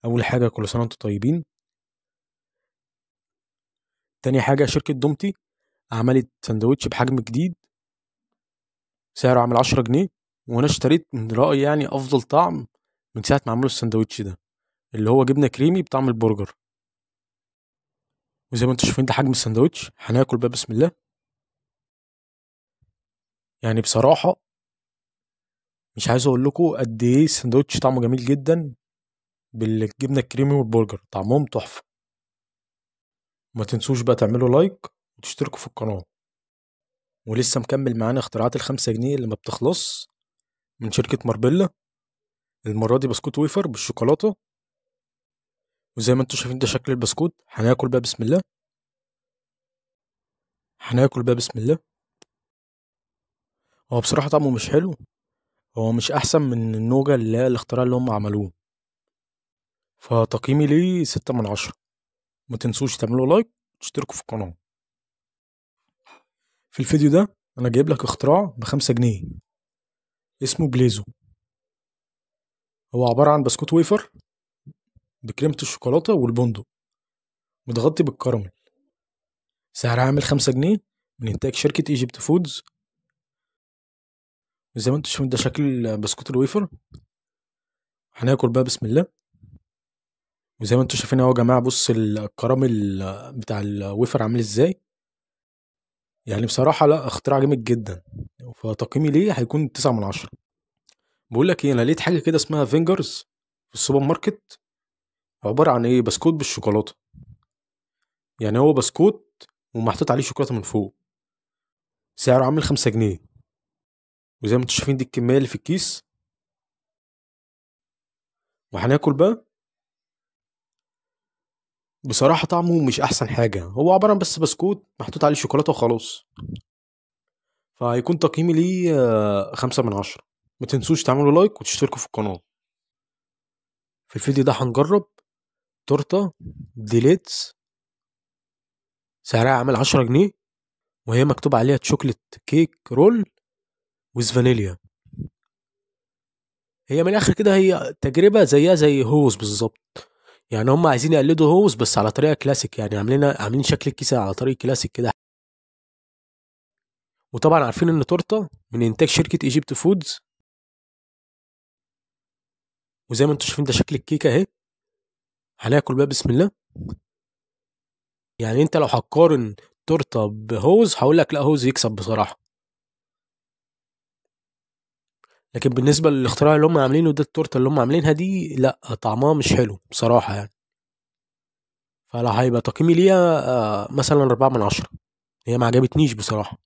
اول حاجه كل سنه وانتم طيبين. تاني حاجه شركه دومتي عملت سندوتش بحجم جديد، سعره عامل 10 جنيه، وانا اشتريت من رأيي يعني افضل طعم من ساعه ما عملوا السندوتش ده، اللي هو جبنه كريمي بطعم البرجر. وزي ما انتم شايفين ده حجم السندوتش، هناكل بقى بسم الله. يعني بصراحه مش عايز اقول لكم قد ايه السندوتش طعمه جميل جدا بالجبنه الكريمي والبرجر، طعمهم تحفه. ما تنسوش بقى تعملوا لايك وتشتركوا في القناه. ولسه مكمل معانا اختراعات ال5 جنيه اللي ما بتخلص من شركه ماربيلا. المره دي بسكوت ويفر بالشوكولاته، وزي ما انتم شايفين ده شكل البسكوت. هناكل بقى بسم الله. هناكل بقى بسم الله. هو بصراحه طعمه مش حلو، هو مش احسن من النوجا اللي هي الاختراع اللي هم عملوه، فتقييمي ليه 6 من 10. ما تنسوش تعملوا لايك وتشتركوا في القناه. في الفيديو ده انا جايب لك اختراع ب5 جنيه اسمه بليزو. هو عباره عن بسكوت ويفر بكريمه الشوكولاته والبندق، متغطي بالكراميل. سعرها عامل 5 جنيه، من انتاج شركه ايجيبت فودز. وزي ما انتم شايفين ده شكل بسكوت الويفر. هناكل بقى بسم الله. وزي ما انتم شايفين اهو يا جماعه، بص الكراميل بتاع الويفر عامل ازاي. يعني بصراحه لا، اختراع جامد جدا، فتقييمي ليه هيكون 9 من 10. بقول لك ايه، انا لقيت حاجه كده اسمها فينجرز في السوبر ماركت. عباره عن ايه؟ بسكوت بالشوكولاته. يعني هو بسكوت ومحطوط عليه شوكولاته من فوق. سعره عامل 5 جنيه. وزي ما انتم شايفين دي الكميه اللي في الكيس. وهناكل بقى. بصراحه طعمه مش احسن حاجه، هو عباره عن بس بسكوت محطوط عليه شوكولاته وخلاص. فهيكون تقييمي ليه 5 من 10. ما تنسوش تعملوا لايك وتشتركوا في القناة. في الفيديو ده هنجرب تورتة ديليتس، سعرها عامل 10 جنيه، وهي مكتوب عليها تشوكلت كيك رول ويز فانيليا. هي من الآخر كده هي تجربة زيها زي هوز بالظبط. يعني هم عايزين يقلدوا هوز بس على طريقة كلاسيك، يعني عاملين شكل الكيسة على طريقة كلاسيك كده. وطبعا عارفين ان تورتة من انتاج شركة ايجيبت فودز. وزي ما انتم شايفين ده شكل الكيكة اهي. هناكل بقى بسم الله. يعني انت لو هتقارن تورته بهوز هقول لك لا، هوز يكسب بصراحه. لكن بالنسبه للاختراع اللي هم عاملينه ده، التورته اللي هم عاملينها دي لا، طعمها مش حلو بصراحه يعني. فلا، هيبقى تقييمي ليها مثلا 4 من 10. هي ما عجبتنيش بصراحه.